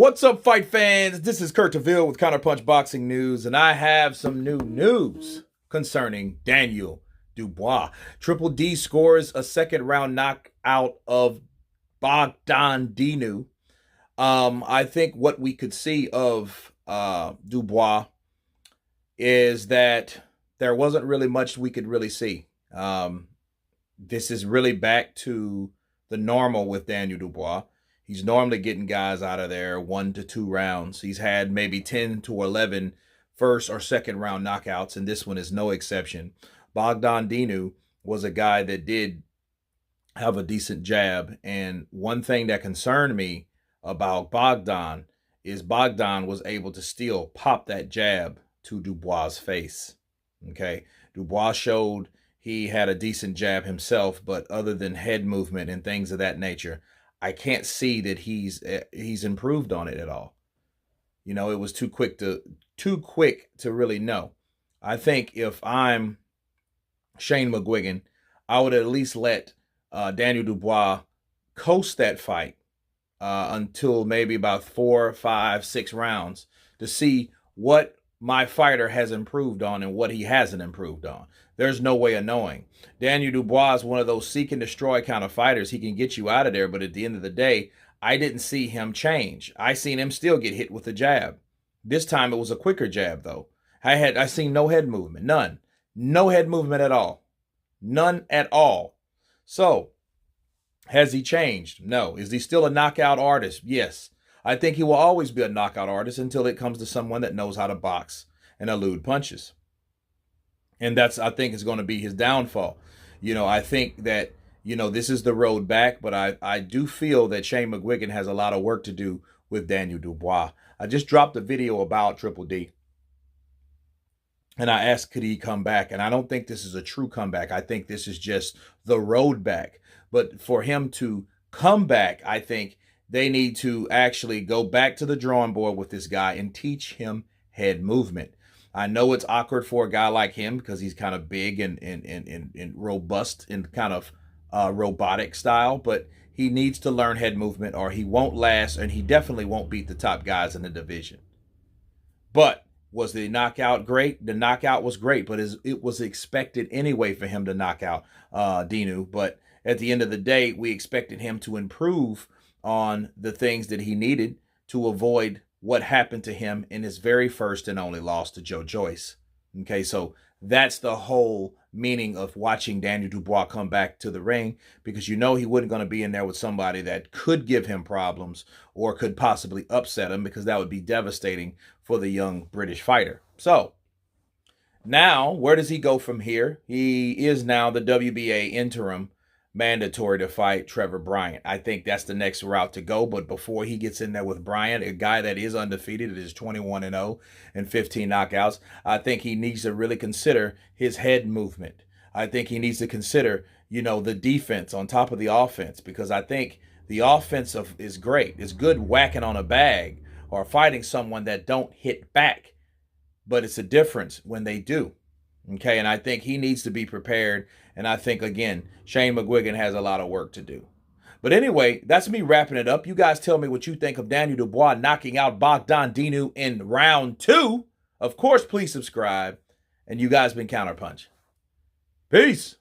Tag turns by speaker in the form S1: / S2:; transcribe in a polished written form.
S1: What's up, fight fans? This is Kurt DeVille with Counterpunch Boxing News, and I have some new news concerning Daniel Dubois. Triple D scores a second-round knockout of Boddan Dinu. I think what we could see of Dubois is that there wasn't really much we could really see. This is really back to the normal with Daniel Dubois. He's normally getting guys out of there 1 to 2 rounds. He's had maybe 10 to 11 first or second round knockouts, and this one is no exception. Boddan Dinu was a guy that did have a decent jab, and one thing that concerned me about Boddan is Boddan was able to still pop that jab to Dubois' face. Okay, Dubois showed he had a decent jab himself, but other than head movement and things of that nature, I can't see that he's improved on it at all. You know, it was too quick to really know. I think if I'm Shane McGuigan, I would at least let Daniel Dubois coast that fight until maybe about 4, 5, 6 rounds to see what my fighter has improved on and what he hasn't improved on. There's no way of knowing. Daniel Dubois is one of those seek and destroy kind of fighters. He can get you out of there, but at the end of the day, I didn't see him change. I seen him still get hit with a jab. This time it was a quicker jab though. I seen no head movement, none. No head movement at all. None at all. So, has he changed? No. Is he still a knockout artist? Yes. I think he will always be a knockout artist until it comes to someone that knows how to box and elude punches. And that's, I think, is going to be his downfall. You know, I think that, you know, this is the road back, but I do feel that Shane McGuigan has a lot of work to do with Daniel Dubois. I just dropped a video about Triple D, and I asked, could he come back? And I don't think this is a true comeback. I think this is just the road back. But for him to come back, I think they need to actually go back to the drawing board with this guy and teach him head movement. I know it's awkward for a guy like him because he's kind of big and robust and kind of robotic style, but he needs to learn head movement or he won't last, and he definitely won't beat the top guys in the division. But was the knockout great? The knockout was great, but it was expected anyway for him to knock out Dinu. But at the end of the day, we expected him to improve on the things that he needed to avoid what happened to him in his very first and only loss to Joe Joyce. Okay, so that's the whole meaning of watching Daniel Dubois come back to the ring, because you know he wasn't going to be in there with somebody that could give him problems or could possibly upset him, because that would be devastating for the young British fighter. So now, where does he go from here? He is now the WBA interim mandatory to fight Trevor Bryant. I think that's the next route to go. But before he gets in there with Bryant, a guy that is undefeated, that is 21-0 and 15 knockouts, I think he needs to really consider his head movement. I think he needs to consider, you know, the defense on top of the offense, because I think the offensive is great. It's good whacking on a bag or fighting someone that don't hit back, but it's a difference when they do. Okay, and I think he needs to be prepared. And I think, again, Shane McGuigan has a lot of work to do. But anyway, that's me wrapping it up. You guys tell me what you think of Daniel Dubois knocking out Boddan Dinu in round 2. Of course, please subscribe. And you guys been Counterpunch. Peace.